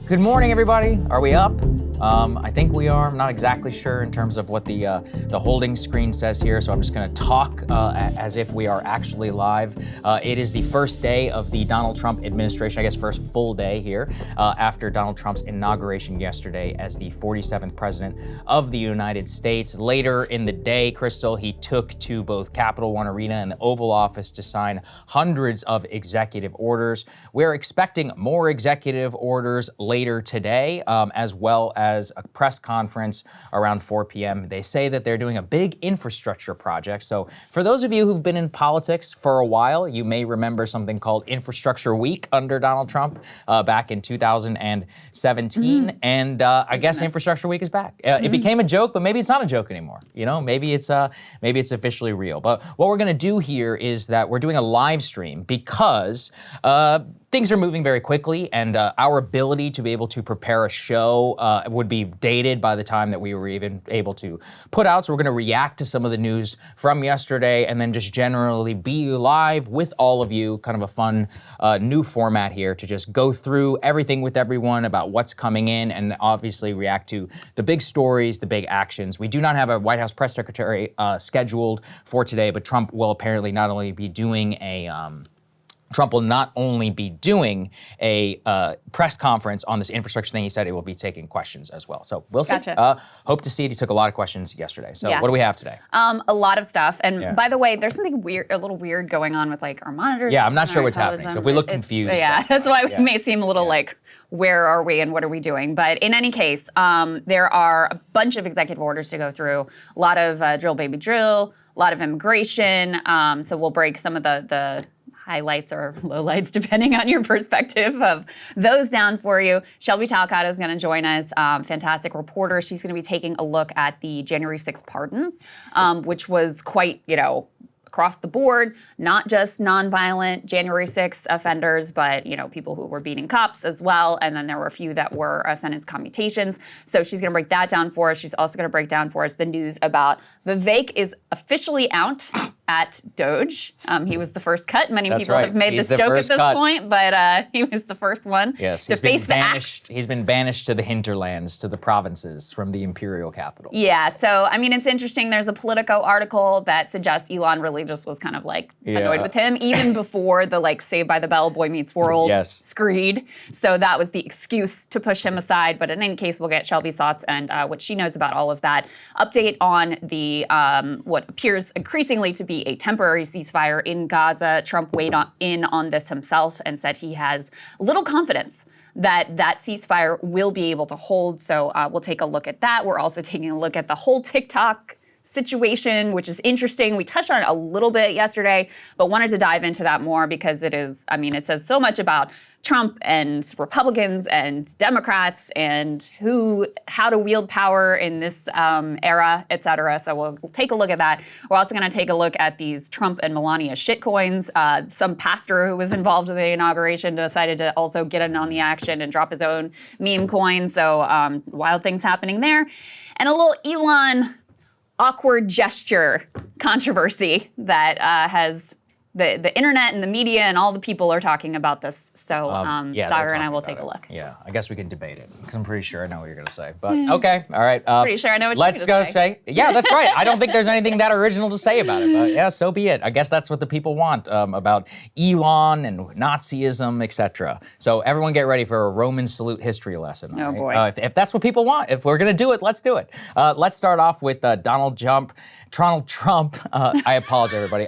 Good morning, everybody. Are we up? I think we are. I'm not exactly sure in terms of what the holding screen says here, so I'm just going to talk as if we are actually live. It is the first day of the Donald Trump administration, I guess first full day here, after Donald Trump's inauguration yesterday as the 47th president of the United States. Later in the day, Krystal, he took to both Capital One Arena and the Oval Office to sign hundreds of executive orders. We're expecting more executive orders later today, as well as a press conference around 4 p.m. They say that they're doing a big infrastructure project. So for those of you who've been in politics for a while, you may remember something called Infrastructure Week under Donald Trump back in 2017. And I guess Infrastructure Week is back. It became a joke, but maybe it's not a joke anymore. You know, maybe it's officially real. But what we're going to do here is that we're doing a live stream because things are moving very quickly, and our ability to be able to prepare a show would be dated by the time that we were even able to put out. So we're going to react to some of the news from yesterday and then just generally be live with all of you, kind of a fun new format here to just go through everything with everyone about what's coming in and obviously react to the big stories, the big actions. We do not have a White House press secretary scheduled for today, but Trump will apparently not only be doing a press conference on this infrastructure thing. He said it will be taking questions as well. So we'll see. Gotcha. Hope to see it. He took a lot of questions yesterday. So Yeah. what do we have today? A lot of stuff. And Yeah. by the way, there's something weird, a little weird going on with like our monitors. Yeah, I'm not and sure our what's happening. So if we look confused, yeah, that's why we Yeah. may seem a little like, where are we and what are we doing? But in any case, there are a bunch of executive orders to go through. A lot of drill baby drill, a lot of immigration. So we'll break some of the highlights or lowlights, depending on your perspective of those down for you. Shelby Talcott is going to join us, fantastic reporter. She's going to be taking a look at the January 6th pardons, which was quite, across the board, not just nonviolent January 6th offenders, but people who were beating cops as well. And then there were a few that were sentence commutations. So she's going to break that down for us. She's also going to break down for us the news about Vivek is officially out at Doge. He was the first cut. Many That's people right. have made He's this the joke at first this cut. point, but he was the first one Yes, to face the axe. He's been banished to the hinterlands, to the provinces from the imperial capital. Yeah, so I mean, it's interesting. There's a Politico article that suggests Elon really just was kind of like annoyed with him, even before the like Saved by the Bell, Boy Meets World screed. So that was the excuse to push him aside. But in any case, we'll get Shelby's thoughts and what she knows about all of that. Update on the what appears increasingly to be a temporary ceasefire in Gaza. Trump weighed in on this himself and said he has little confidence that that ceasefire will be able to hold. So we'll take a look at that. We're also taking a look at the whole TikTok situation, which is interesting. We touched on it a little bit yesterday, but wanted to dive into that more because it it says so much about Trump and Republicans and Democrats and how to wield power in this era, et cetera. So we'll take a look at that. We're also going to take a look at these Trump and Melania shitcoins. Some pastor who was involved in the inauguration decided to also get in on the action and drop his own meme coin. So wild things happening there. And a little Elon awkward gesture controversy that has the internet and the media and all the people are talking about this. So Saagar and I will take a look. Yeah, I guess we can debate it because I'm pretty sure I know what you're going to say. But okay, all right. Pretty sure I know what you're going to say. Let's go say. Yeah, that's right. I don't think there's anything that original to say about it. But yeah, so be it. I guess that's what the people want about Elon and Nazism, etc. So everyone get ready for a Roman salute history lesson. Oh, right? boy. If that's what people want, if we're going to do it, let's do it. Let's start off with Donald Trump. I apologize, everybody.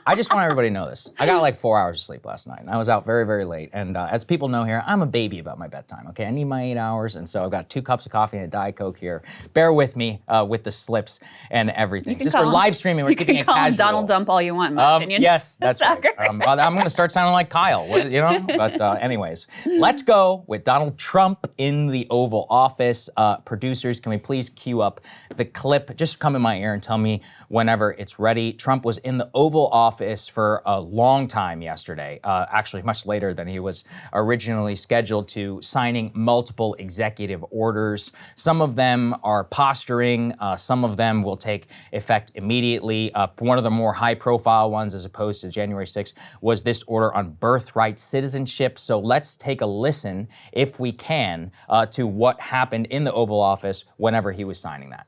I just want everybody to know this. I got like 4 hours of sleep last night, and I was out very, very late. And as people know here, I'm a baby about my bedtime, okay? I need my 8 hours, and so I've got 2 cups of coffee and a Diet Coke here. Bear with me with the slips and everything. Since we're live streaming, we're keeping it casual. You can call him Donald Dump all you want, in my opinion. Yes, that's right. I'm going to start sounding like Kyle, But anyways, let's go with Donald Trump in the Oval Office. Producers, can we please cue up the clip? Just come in my ear and tell me whenever it's ready. Trump was in the Oval Office office for a long time yesterday, actually much later than he was originally scheduled to, signing multiple executive orders. Some of them are posturing, some of them will take effect immediately. One of the more high-profile ones, as opposed to January 6th, was this order on birthright citizenship. So let's take a listen, if we can, to what happened in the Oval Office whenever he was signing that.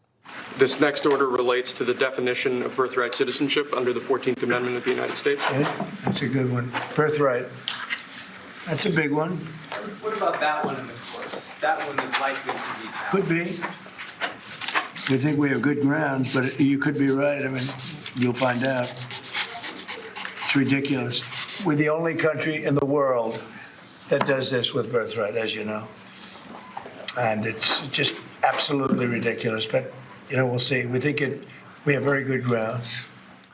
This next order relates to the definition of birthright citizenship under the 14th Amendment of the United States. Good. That's a good one. Birthright. That's a big one. What about that one in the course? That one is likely to be challenged. Could be. We think we have good grounds, but you could be right. I mean, you'll find out. It's ridiculous. We're the only country in the world that does this with birthright, as you know. And it's just absolutely ridiculous. But, you know, we'll see. We think we have very good grounds.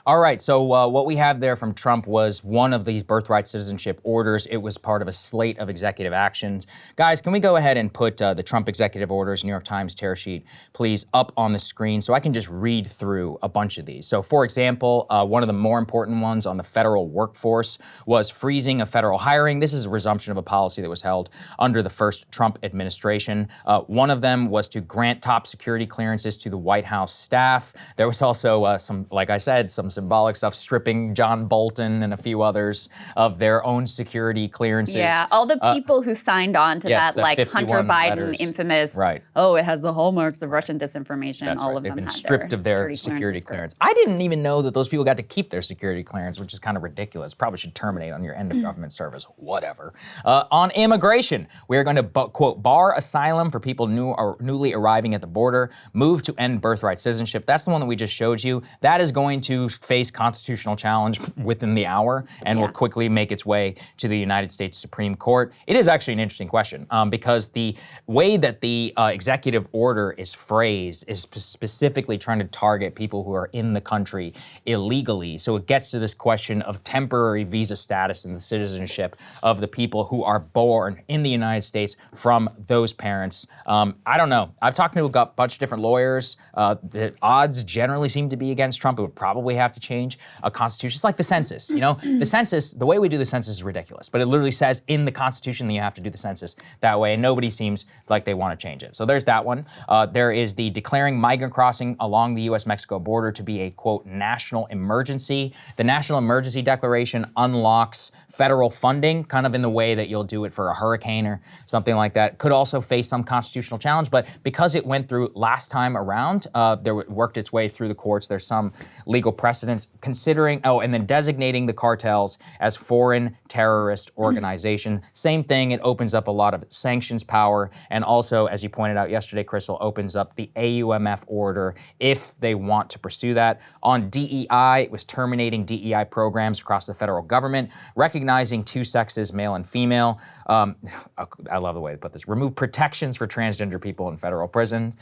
All right, so what we have there from Trump was one of these birthright citizenship orders. It was part of a slate of executive actions. Guys, can we go ahead and put the Trump executive orders, New York Times tear sheet, please, up on the screen so I can just read through a bunch of these. So, for example, one of the more important ones on the federal workforce was freezing of federal hiring. This is a resumption of a policy that was held under the first Trump administration. One of them was to grant top security clearances to the White House staff. There was also some, like I said, some symbolic stuff, stripping John Bolton and a few others of their own security clearances. Yeah, all the people who signed on to yes, that, like Hunter Biden, letters. Infamous, right. Oh, it has the hallmarks of Russian disinformation. That's all right. of They've them been had stripped of their security clearance. I didn't even know that those people got to keep their security clearance, which is kind of ridiculous. Probably should terminate on your end of government service, whatever. On immigration, we are going to, quote, bar asylum for people newly arriving at the border, move to end birthright citizenship. That's the one that we just showed you. That is going to face constitutional challenge within the hour and will quickly make its way to the United States Supreme Court. It is actually an interesting question because the way that the executive order is phrased is specifically trying to target people who are in the country illegally. So it gets to this question of temporary visa status and the citizenship of the people who are born in the United States from those parents. I don't know. I've talked to a bunch of different lawyers. The odds generally seem to be against Trump. It would probably have to change a constitution. It's like the census, you know? The census, the way we do the census is ridiculous, but it literally says in the Constitution that you have to do the census that way, and nobody seems like they want to change it. So there's that one. There is the declaring migrant crossing along the U.S.-Mexico border to be a, quote, national emergency. The National Emergency Declaration unlocks federal funding, kind of in the way that you'll do it for a hurricane or something like that. Could also face some constitutional challenge, but because it went through last time around, it worked its way through the courts. There's some legal precedents considering, and then designating the cartels as foreign terrorist organization. Same thing, it opens up a lot of sanctions power, and also, as you pointed out yesterday, Krystal, opens up the AUMF order if they want to pursue that. On DEI, it was terminating DEI programs across the federal government, recognizing two sexes, male and female. I love the way they put this. Remove protections for transgender people in federal prisons.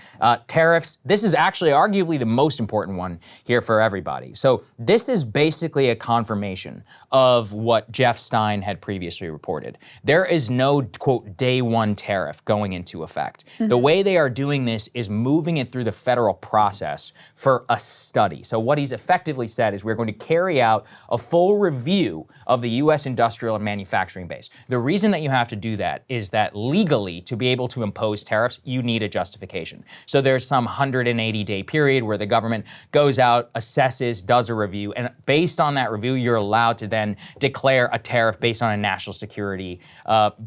Tariffs, this is actually arguably the most important one here for everybody. So this is basically a confirmation of what Jeff Stein had previously reported. There is no, quote, day one tariff going into effect. The way they are doing this is moving it through the federal process for a study. So what he's effectively said is we're going to carry out a full review of the U.S. industrial and manufacturing base. The reason that you have to do that is that legally, to be able to impose tariffs, you need a justification. So there's some 180-day period where the government goes out, assesses, does a review, and based on that review, you're allowed to then declare a tariff based on a national security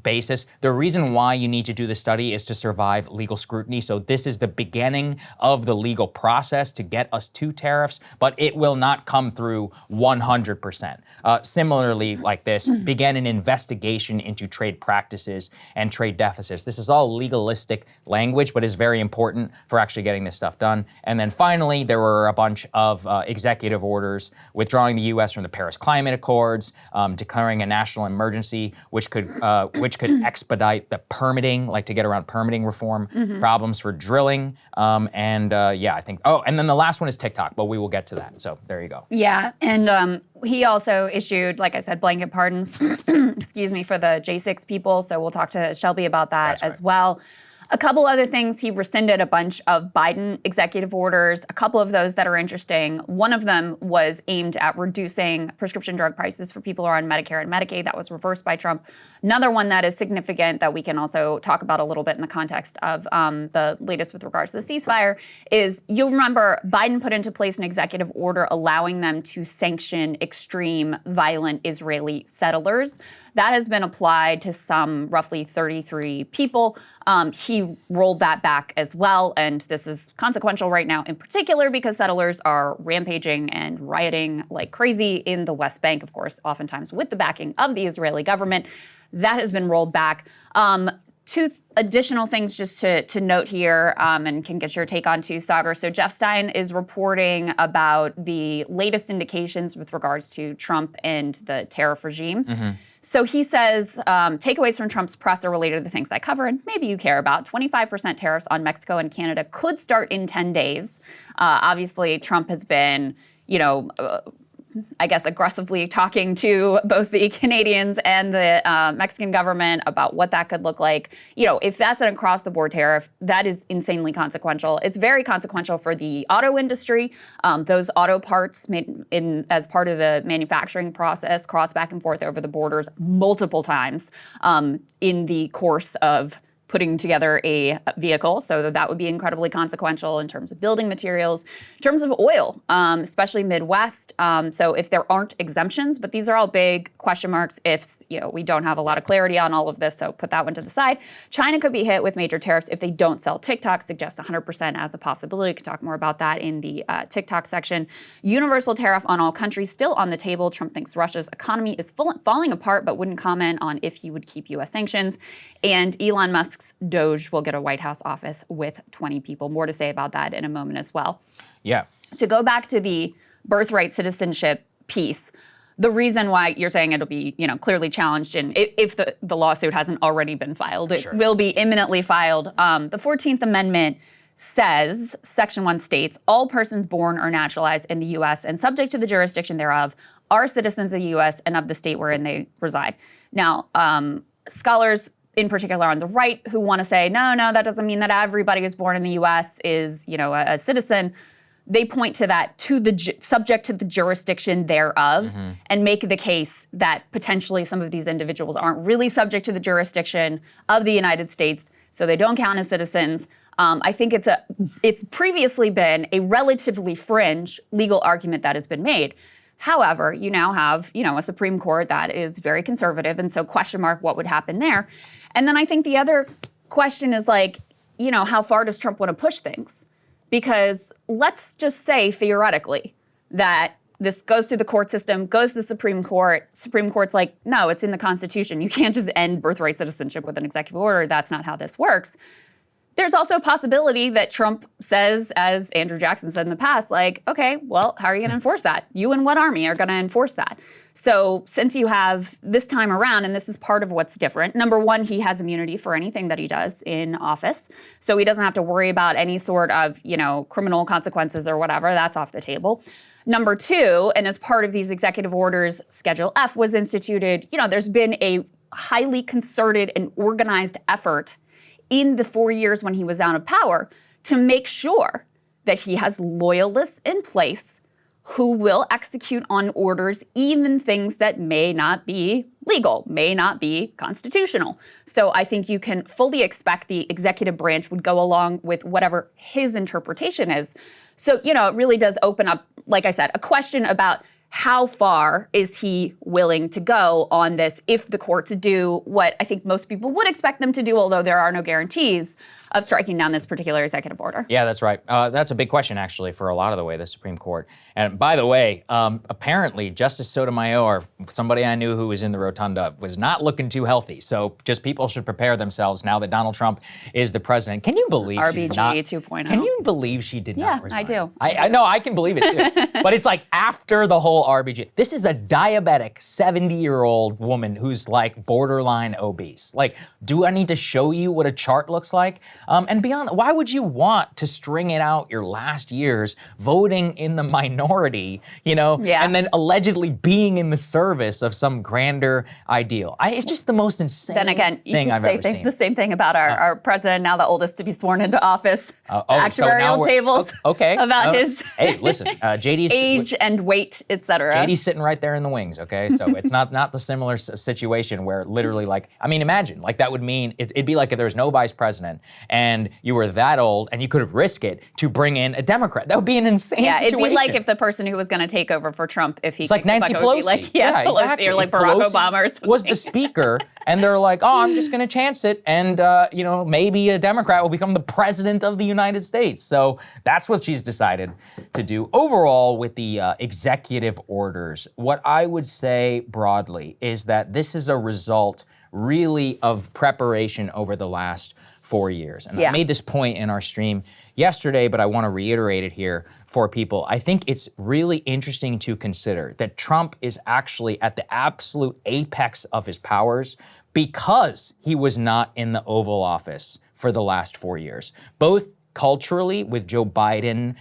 basis. The reason why you need to do the study is to survive legal scrutiny. So this is the beginning of the legal process to get us to tariffs, but it will not come through 100%. Similarly, like this, begin an investigation into trade practices and trade deficits. This is all legalistic language, but is very important for actually getting this stuff done. And then finally, there were a bunch of executive orders withdrawing the U.S. from the Paris Climate Accords, declaring a national emergency, which could expedite the permitting, like to get around permitting reform problems for drilling. I think, and then the last one is TikTok, but we will get to that. So there you go. Yeah, and he also issued, like I said, blanket pardons, excuse me, for the J6 people. So we'll talk to Shelby about that as well. A couple other things, he rescinded a bunch of Biden executive orders, a couple of those that are interesting. One of them was aimed at reducing prescription drug prices for people who are on Medicare and Medicaid. That was reversed by Trump. Another one that is significant that we can also talk about a little bit in the context of the latest with regards to the ceasefire is, you'll remember Biden put into place an executive order allowing them to sanction extreme, violent Israeli settlers. That has been applied to some roughly 33 people. He rolled that back as well, and this is consequential right now in particular because settlers are rampaging and rioting like crazy in the West Bank, of course, oftentimes with the backing of the Israeli government. That has been rolled back. Two additional things just to note here, and can get your take on too, Saagar. So Jeff Stein is reporting about the latest indications with regards to Trump and the tariff regime. Mm-hmm. So he says, takeaways from Trump's press are related to the things I covered. Maybe you care about. 25% tariffs on Mexico and Canada could start in 10 days. Obviously, Trump has been, I guess, aggressively talking to both the Canadians and the Mexican government about what that could look like. If that's an across-the-board tariff, that is insanely consequential. It's very consequential for the auto industry. Those auto parts made as part of the manufacturing process cross back and forth over the borders multiple times in the course of putting together a vehicle, so that would be incredibly consequential in terms of building materials, in terms of oil, especially Midwest. So if there aren't exemptions, but these are all big question marks if we don't have a lot of clarity on all of this, so put that one to the side. China could be hit with major tariffs if they don't sell TikTok, suggest 100% as a possibility. We can talk more about that in the TikTok section. Universal tariff on all countries still on the table. Trump thinks Russia's economy is falling apart, but wouldn't comment on if he would keep U.S. sanctions. And Elon Musk's Doge will get a White House office with 20 people. More to say about that in a moment as well. Yeah. To go back to the birthright citizenship piece, the reason why you're saying it'll be, clearly challenged, and if the lawsuit hasn't already been filed, it will be imminently filed. The 14th Amendment says, Section 1 states, all persons born or naturalized in the U.S. and subject to the jurisdiction thereof are citizens of the U.S. and of the state wherein they reside. Now, scholars in particular on the right who want to say, no, that doesn't mean that everybody who's born in the U.S. is, a citizen. They point to that subject to the jurisdiction thereof, and make the case that potentially some of these individuals aren't really subject to the jurisdiction of the United States, so they don't count as citizens. I think it's previously been a relatively fringe legal argument that has been made. However, you now have, a Supreme Court that is very conservative, and so question mark what would happen there. And then I think the other question is how far does Trump want to push things? Because let's just say theoretically that this goes through the court system, goes to the Supreme Court. Supreme Court's like, no, it's in the Constitution. You can't just end birthright citizenship with an executive order. That's not how this works. There's also a possibility that Trump says, as Andrew Jackson said in the past, okay, well, how are you going to enforce that? You and what army are going to enforce that? So since you have this time around, and this is part of what's different, number one, he has immunity for anything that he does in office. So he doesn't have to worry about any sort of, criminal consequences or whatever. That's off the table. Number two, and as part of these executive orders, Schedule F was instituted. There's been a highly concerted and organized effort in the 4 years when he was out of power to make sure that he has loyalists in place who will execute on orders, even things that may not be legal, may not be constitutional. So I think you can fully expect the executive branch would go along with whatever his interpretation is. So, it really does open up, like I said, a question about how far is he willing to go on this if the courts do what I think most people would expect them to do, although there are no guarantees of striking down this particular executive order? Yeah, that's right. That's a big question, actually, for a lot of the way, the Supreme Court. And by the way, apparently Justice Sotomayor, somebody I knew who was in the rotunda, was not looking too healthy. So just people should prepare themselves now that Donald Trump is the president. Can you believe RBG she not, 2.0. Can you believe she did not resign? Yeah, I do. I know, I can believe it too. But it's after the whole RBG. This is a diabetic 70-year-old woman who's like borderline obese. Like, do I need to show you what a chart looks like? And beyond, why would you want to string it out your last years voting in the minority, and then allegedly being in the service of some grander ideal? It's just the most insane thing I've ever seen. The same thing about our president, now the oldest to be sworn into office. Actuarial tables about his hey, listen, JD's age and weight, etc. JD's sitting right there in the wings, okay? So it's not the similar situation where literally, like, I mean, imagine, like, that would mean, it'd be like if there was no vice president and you were that old and you could have risked it to bring in a Democrat. That would be an insane situation. It'd be like if the person who was going to take over for Trump, if he it's like Nancy Pelosi. Pelosi, exactly. Or like Barack Obama or something. Was the speaker, and they're like, oh, I'm just going to chance it, and maybe a Democrat will become the president of the United States. So that's what she's decided to do. Overall, with the executive orders, what I would say broadly is that this is a result really of preparation over the last 4 years. And I made this point in our stream yesterday, but I want to reiterate it here for people. I think it's really interesting to consider that Trump is actually at the absolute apex of his powers because he was not in the Oval Office for the last 4 years. Both culturally, with Joe Biden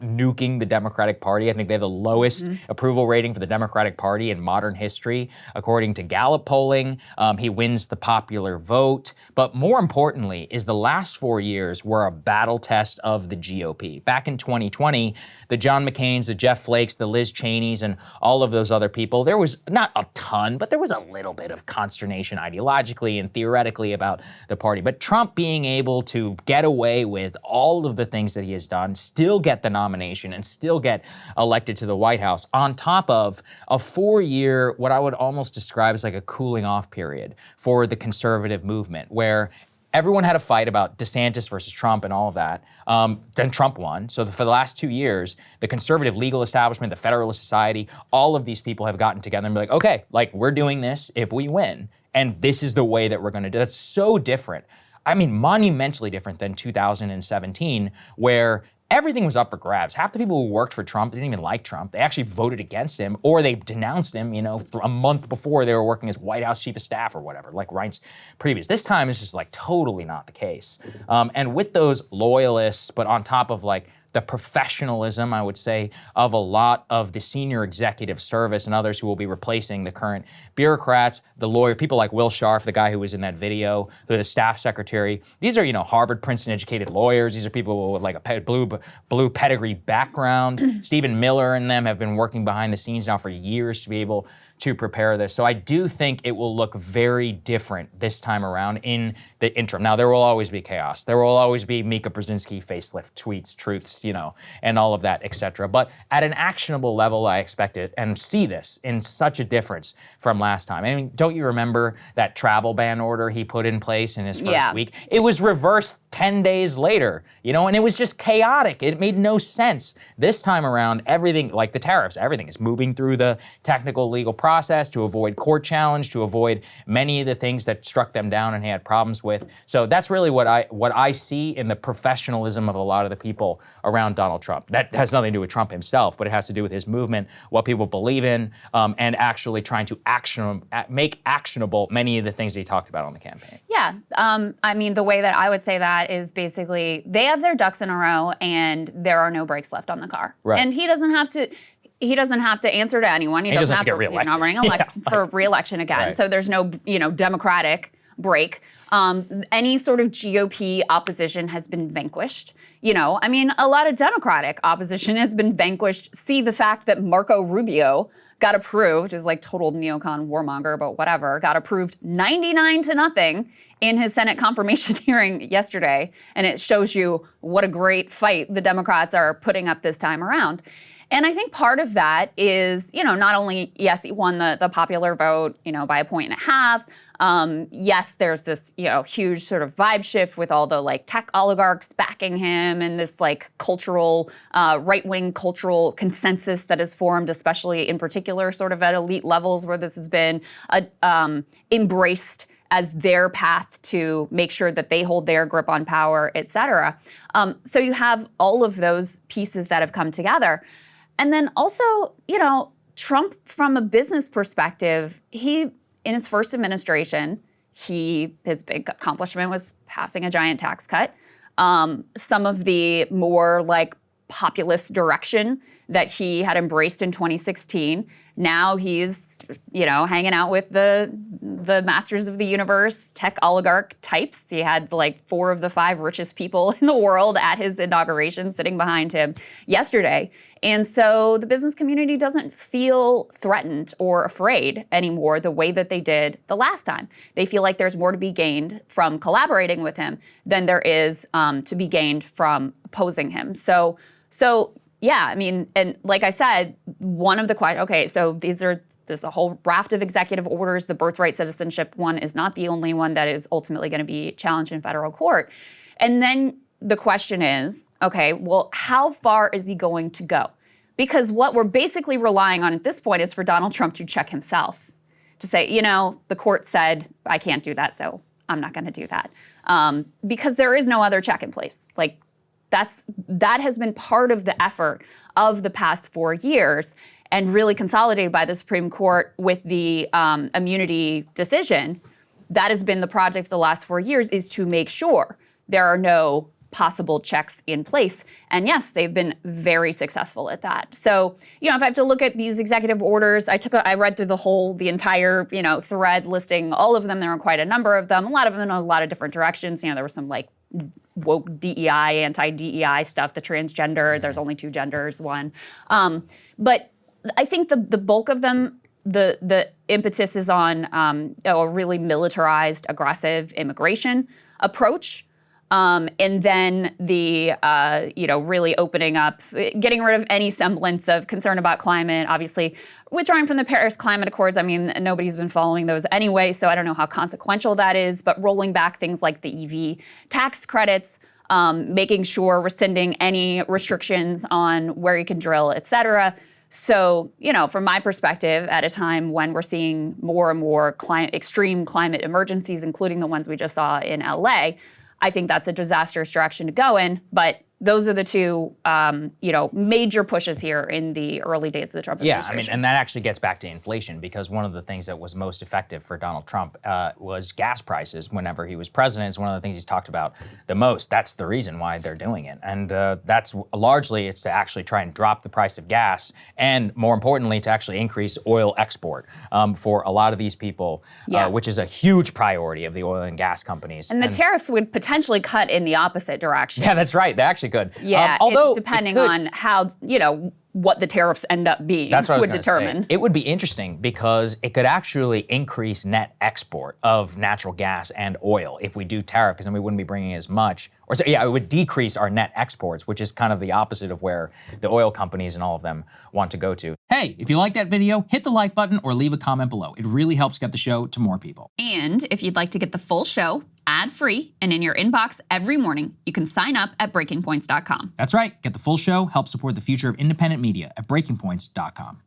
nuking the Democratic Party. I think they have the lowest approval rating for the Democratic Party in modern history. According to Gallup polling, he wins the popular vote. But more importantly is the last 4 years were a battle test of the GOP. Back in 2020, the John McCains, the Jeff Flakes, the Liz Cheneys, and all of those other people, there was not a ton, but there was a little bit of consternation ideologically and theoretically about the party. But Trump being able to get away with all of the things that he has done, still get the nomination and still get elected to the White House on top of a 4-year, what I would almost describe as like a cooling off period for the conservative movement, where everyone had a fight about DeSantis versus Trump and all of that. Then Trump won. So for the last 2 years, the conservative legal establishment, the Federalist Society, all of these people have gotten together and be like, okay, like, we're doing this if we win. And this is the way that we're going to do it. That's so different. I mean, monumentally different than 2017, where everything was up for grabs. Half the people who worked for Trump didn't even like Trump. They actually voted against him, or they denounced him, a month before they were working as White House chief of staff or whatever, like Reince previous. This time is just like totally not the case. And with those loyalists, but on top of like the professionalism, I would say, of a lot of the senior executive service and others who will be replacing the current bureaucrats, the lawyer, people like Will Scharf, the guy who was in that video, the staff secretary. These are, Harvard, Princeton educated lawyers. These are people with like a blue pedigree background. Stephen Miller and them have been working behind the scenes now for years to be able to prepare this. So I do think it will look very different this time around in the interim. Now, there will always be chaos. There will always be Mika Brzezinski facelift tweets, truths, and all of that, et cetera. But at an actionable level, I expect it and see this in such a difference from last time. I mean, don't you remember that travel ban order he put in place in his first week? It was reversed 10 days later, and it was just chaotic. It made no sense. This time around, everything, like the tariffs, everything is moving through the technical legal process to avoid court challenge, to avoid many of the things that struck them down and he had problems with. So that's really what I see in the professionalism of a lot of the people around Donald Trump. That has nothing to do with Trump himself, but it has to do with his movement, what people believe in, and actually trying to make actionable many of the things that he talked about on the campaign. Yeah, I mean, the way that I would say that is basically they have their ducks in a row and there are no brakes left on the car. Right. And he doesn't have to answer to anyone. He doesn't have to get reelected. For reelection again. Right. So there's no, Democratic break. Any sort of GOP opposition has been vanquished. I mean, a lot of Democratic opposition has been vanquished. See the fact that Marco Rubio got approved, which is like total neocon warmonger, but whatever, got approved 99-0 in his Senate confirmation hearing yesterday. And it shows you what a great fight the Democrats are putting up this time around. And I think part of that is, not only, yes, he won the popular vote, by a 1.5. Yes, there's this, huge sort of vibe shift with all the like tech oligarchs backing him and this like cultural, right-wing cultural consensus that is formed, especially in particular sort of at elite levels where this has been embraced as their path to make sure that they hold their grip on power, et cetera. So you have all of those pieces that have come together. And then also, Trump, from a business perspective, in his first administration, his big accomplishment was passing a giant tax cut. Some of the more like populist direction that he had embraced in 2016. Now he's, hanging out with the masters of the universe, tech oligarch types. He had like 4 of the 5 richest people in the world at his inauguration sitting behind him yesterday. And so the business community doesn't feel threatened or afraid anymore the way that they did the last time. They feel like there's more to be gained from collaborating with him than there is to be gained from opposing him. So yeah, I mean, and like I said, one of the questions, okay, so there's a whole raft of executive orders. The birthright citizenship one is not the only one that is ultimately going to be challenged in federal court. And then the question is, okay, well, how far is he going to go? Because what we're basically relying on at this point is for Donald Trump to check himself, to say, the court said I can't do that, so I'm not going to do that. Because there is no other check in place. Like, that has been part of the effort of the past 4 years and really consolidated by the Supreme Court with the immunity decision. That has been the project for the last 4 years, is to make sure there are no possible checks in place. And yes, they've been very successful at that. So, if I have to look at these executive orders, I read through the entire, thread listing all of them. There were quite a number of them, a lot of them in a lot of different directions. There was some like woke DEI, anti-DEI stuff, the transgender, there's only 2 genders, one. But I think the bulk of them, the impetus is on a really militarized, aggressive immigration approach. And then the, really opening up, getting rid of any semblance of concern about climate, obviously withdrawing from the Paris Climate Accords. I mean, nobody's been following those anyway, so I don't know how consequential that is, but rolling back things like the EV tax credits, making sure rescinding any restrictions on where you can drill, et cetera. So, from my perspective, at a time when we're seeing more and more extreme climate emergencies, including the ones we just saw in LA, I think that's a disastrous direction to go in, but those are the 2, major pushes here in the early days of the Trump administration. Yeah, I mean, and that actually gets back to inflation, because one of the things that was most effective for Donald Trump was gas prices whenever he was president. It's one of the things he's talked about the most. That's the reason why they're doing it. And that's largely, it's to actually try and drop the price of gas, and more importantly, to actually increase oil export for a lot of these people, which is a huge priority of the oil and gas companies. And the tariffs would potentially cut in the opposite direction. Yeah, that's right. They actually could. Yeah, although depending on how, what the tariffs end up being would determine. It would be interesting because it could actually increase net export of natural gas and oil if we do tariff, because then we wouldn't be bringing as much. Or so, yeah, it would decrease our net exports, which is kind of the opposite of where the oil companies and all of them want to go to. Hey, if you like that video, hit the like button or leave a comment below. It really helps get the show to more people. And if you'd like to get the full show ad-free and in your inbox every morning, you can sign up at breakingpoints.com. That's right. Get the full show, help support the future of independent media at breakingpoints.com.